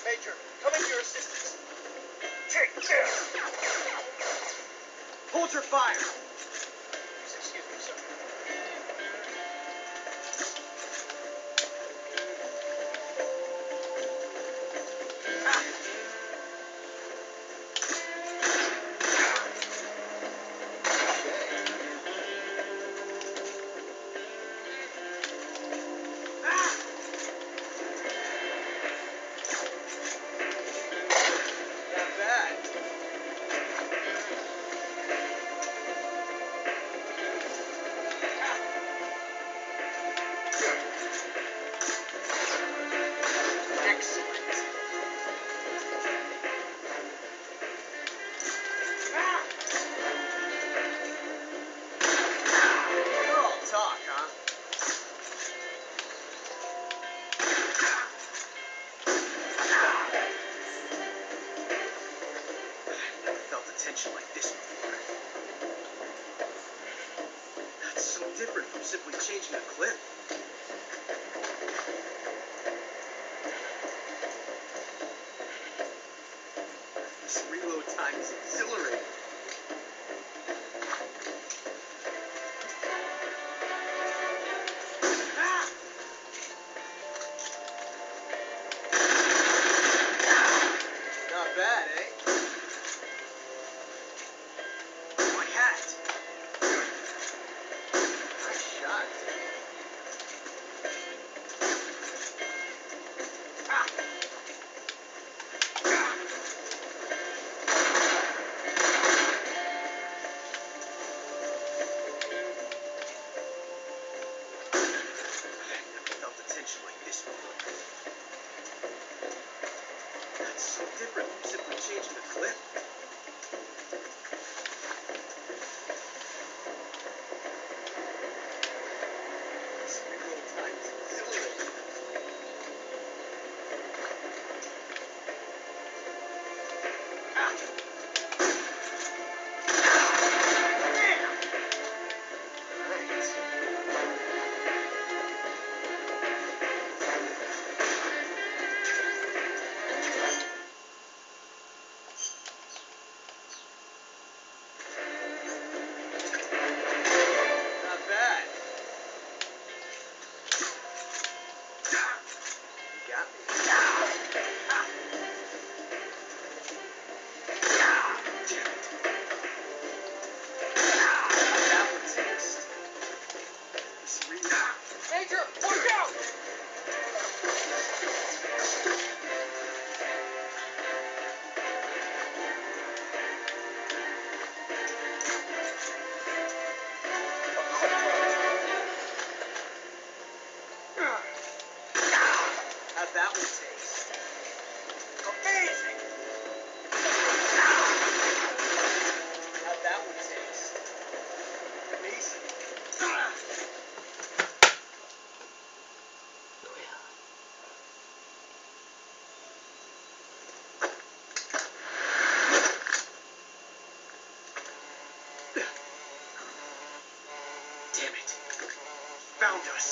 Major, coming to your assistance. Take care. Hold your fire. Excuse me, sir. Not bad. Excellent. You're all talk, huh? I've never felt a tension like this before. That's so different from simply changing a clip. This reload time is exhilarating. Not bad, eh? My hat. Nice shot. I've never felt a tension like this before. That's so different from simply changing a clip. This reload time is exhilarating. Not bad. You got me. Damn it. How'd that one taste? This reload. Major, watch out! How'd that one taste? Amazing! How'd that one taste? Amazing. Damn it. Found us.